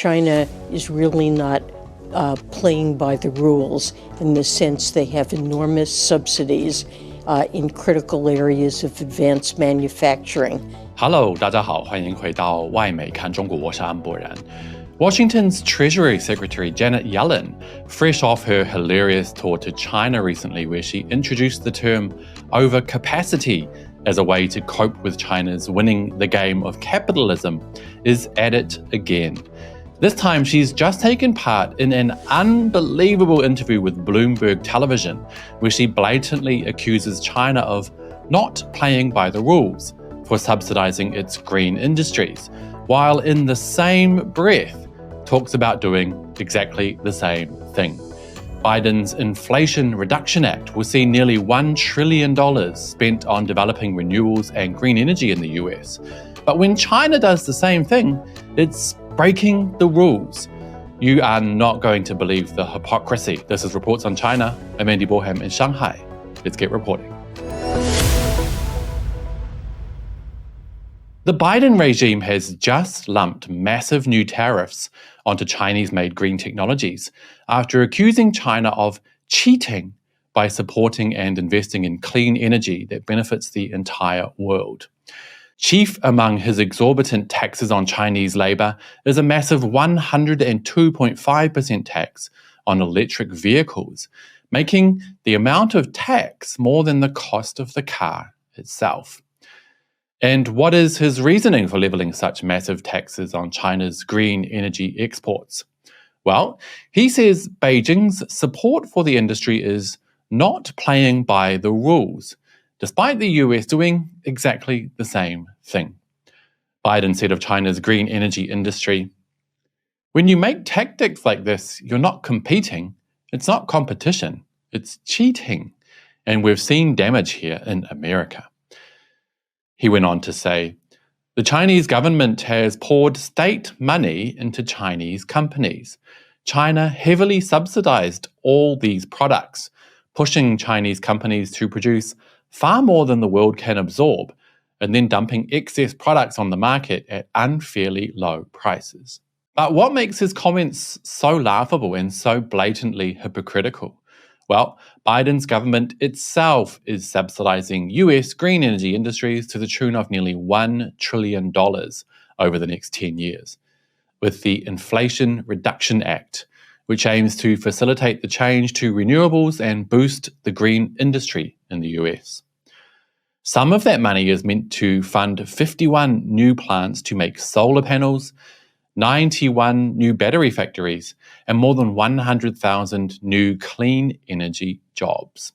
China is really not playing by the rules in the sense they have enormous subsidies in critical areas of advanced manufacturing. Hello, 大家好，欢迎回到外媒看中国，我是安博然。Washington's Treasury Secretary Janet Yellen, fresh off her hilarious tour to China recently, where she introduced the term overcapacity as a way to cope with China's winning the game of capitalism, is at it again. This time, she's just taken part in an unbelievable interview with Bloomberg television, where she blatantly accuses China of not playing by the rules for subsidizing its green industries, while in the same breath talks about doing exactly the same thing. Biden's Inflation Reduction Act will see nearly $1 trillion spent on developing renewables and green energy in the US. But when China does the same thing, it's breaking the rules. You are not going to believe the hypocrisy. This is Reports on China. I'm Andy Borham in Shanghai. Let's get reporting. The Biden regime has just lumped massive new tariffs onto Chinese-made green technologies after accusing China of cheating by supporting and investing in clean energy that benefits the entire world. Chief among his exorbitant taxes on Chinese labor is a massive 102.5% tax on electric vehicles, making the amount of tax more than the cost of the car itself. And what is his reasoning for levelling such massive taxes on China's green energy exports? Well, he says Beijing's support for the industry is not playing by the rules, despite the US doing exactly the same thing. Biden said of China's green energy industry, "When you make tactics like this, you're not competing. It's not competition. It's cheating. And we've seen damage here in America." He went on to say, "The Chinese government has poured state money into Chinese companies. China heavily subsidized all these products, pushing Chinese companies to produce far more than the world can absorb, and then dumping excess products on the market at unfairly low prices." But what makes his comments so laughable and so blatantly hypocritical? Well, Biden's government itself is subsidizing US green energy industries to the tune of nearly $1 trillion over the next 10 years, with the Inflation Reduction Act, which aims to facilitate the change to renewables and boost the green industry in the US. Some of that money is meant to fund 51 new plants to make solar panels, 91 new battery factories, and more than 100,000 new clean energy jobs.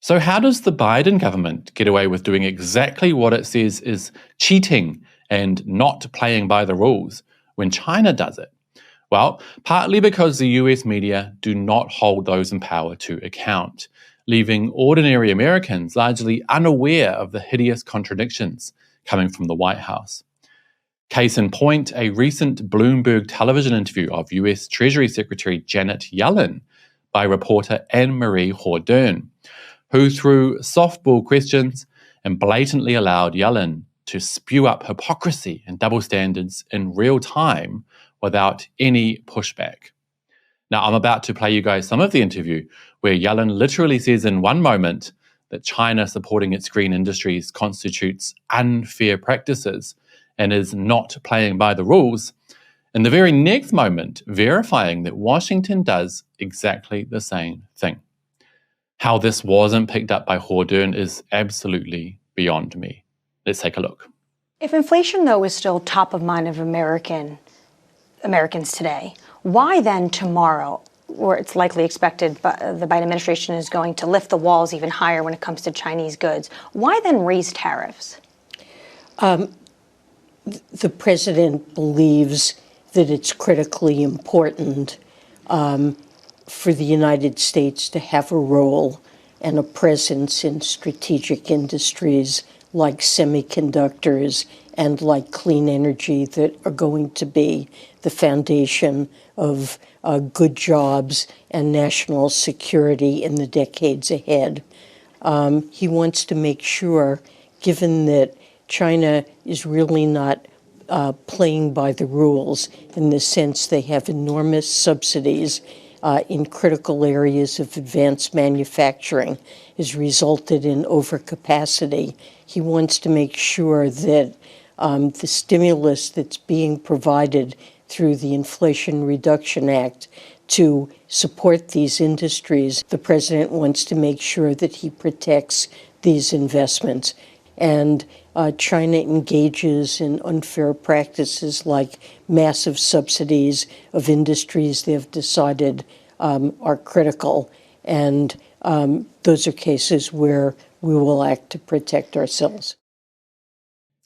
So how does the Biden government get away with doing exactly what it says is cheating and not playing by the rules when China does it? Well, partly because the US media do not hold those in power to account, leaving ordinary Americans largely unaware of the hideous contradictions coming from the White House. Case in point, a recent Bloomberg television interview of US Treasury Secretary Janet Yellen by reporter Anne-Marie Hordern, who threw softball questions and blatantly allowed Yellen to spew up hypocrisy and double standards in real time without any pushback. Now, I'm about to play you guys some of the interview where Yellen literally says in one moment that China supporting its green industries constitutes unfair practices and is not playing by the rules, in the very next moment verifying that Washington does exactly the same thing. How this wasn't picked up by Hordern is absolutely beyond me. Let's take a look. If inflation, though, is still top of mind of Americans today, why then tomorrow, where it's likely expected the Biden administration is going to lift the walls even higher when it comes to Chinese goods, why then raise tariffs? The president believes that it's critically important for the United States to have a role and a presence in strategic industries like semiconductors and like clean energy that are going to be the foundation of good jobs and national security in the decades ahead. He wants to make sure, given that China is really not playing by the rules in the sense they have enormous subsidies in critical areas of advanced manufacturing has resulted in overcapacity. He wants to make sure that the stimulus that's being provided through the Inflation Reduction Act to support these industries, the president wants to make sure that he protects these investments. And China engages in unfair practices like massive subsidies of industries they've decided are critical. And those are cases where we will act to protect ourselves.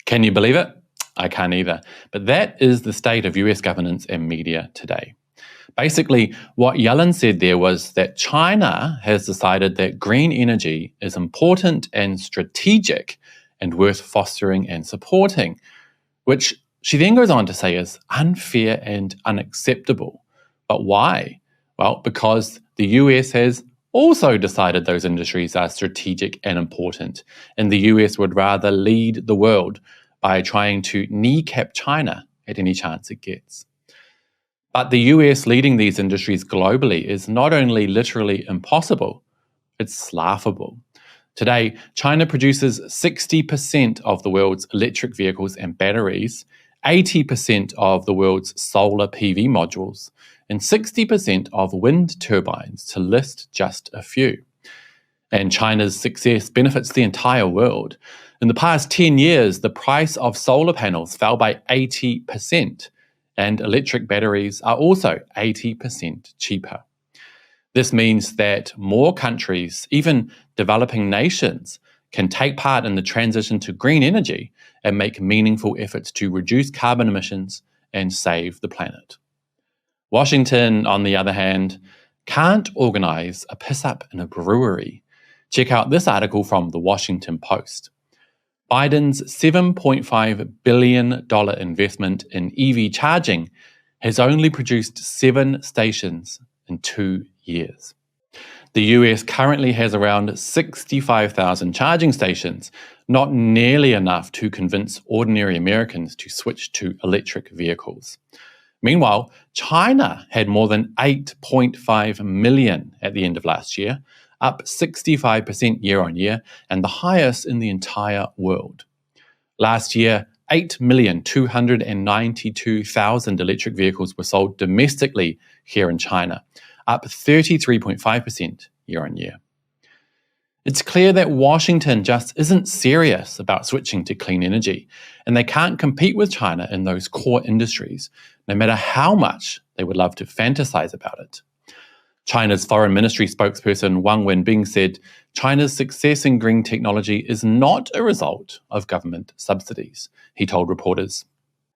Can you believe it? I can't either. But that is the state of US governance and media today. Basically, what Yellen said there was that China has decided that green energy is important and strategic and worth fostering and supporting, which she then goes on to say is unfair and unacceptable. But why? Well, because the US has also decided those industries are strategic and important, and the US would rather lead the world by trying to kneecap China at any chance it gets. But the US leading these industries globally is not only literally impossible, it's laughable. Today, China produces 60% of the world's electric vehicles and batteries, 80% of the world's solar PV modules, and 60% of wind turbines, to list just a few. And China's success benefits the entire world. In the past 10 years, the price of solar panels fell by 80%, and electric batteries are also 80% cheaper. This means that more countries, even developing nations, can take part in the transition to green energy and make meaningful efforts to reduce carbon emissions and save the planet. Washington, on the other hand, can't organize a piss-up in a brewery. Check out this article from the Washington Post. Biden's $7.5 billion investment in EV charging has only produced 7 stations in 2 years. The US currently has around 65,000 charging stations, not nearly enough to convince ordinary Americans to switch to electric vehicles. Meanwhile, China had more than 8.5 million at the end of last year, up 65% year on year, and the highest in the entire world. Last year, 8,292,000 electric vehicles were sold domestically here in China, up 33.5% year on year. It's clear that Washington just isn't serious about switching to clean energy, and they can't compete with China in those core industries, no matter how much they would love to fantasize about it. China's foreign ministry spokesperson Wang Wenbing said China's success in green technology is not a result of government subsidies. He told reporters,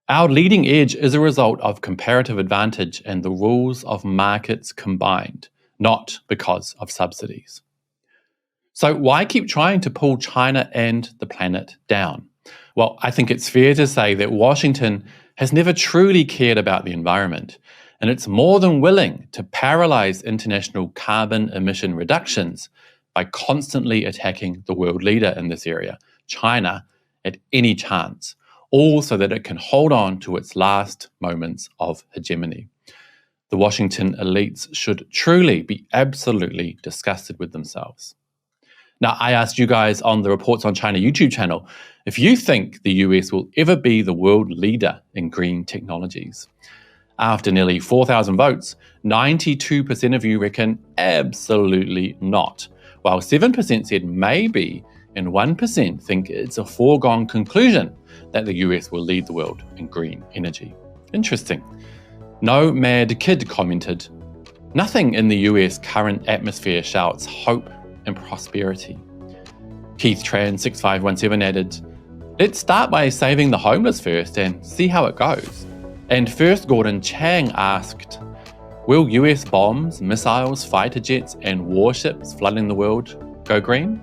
"Our leading edge is a result of comparative advantage and the rules of markets combined, not because of subsidies." So why keep trying to pull China and the planet down? Well, I think it's fair to say that Washington has never truly cared about the environment, and it's more than willing to paralyze international carbon emission reductions by constantly attacking the world leader in this area, China, at any chance, all so that it can hold on to its last moments of hegemony. The Washington elites should truly be absolutely disgusted with themselves. Now, I asked you guys on the Reports on China YouTube channel if you think the US will ever be the world leader in green technologies. After nearly 4,000 votes, 92% of you reckon absolutely not, while 7% said maybe, and 1% think it's a foregone conclusion that the US will lead the world in green energy. Interesting. No Mad Kid commented, "Nothing in the US current atmosphere shouts hope and prosperity." Keith Tran 6517 added, "Let's start by saving the homeless first and see how it goes." And First Gordon Chang asked, "Will US bombs, missiles, fighter jets, and warships flooding the world go green?"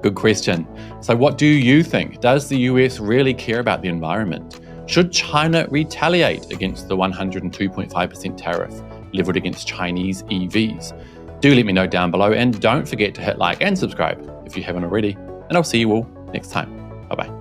Good question. So what do you think? Does the US really care about the environment? Should China retaliate against the 102.5% tariff leveled against Chinese EVs? Do let me know down below, and don't forget to hit like and subscribe if you haven't already, and I'll see you all next time. Bye-bye.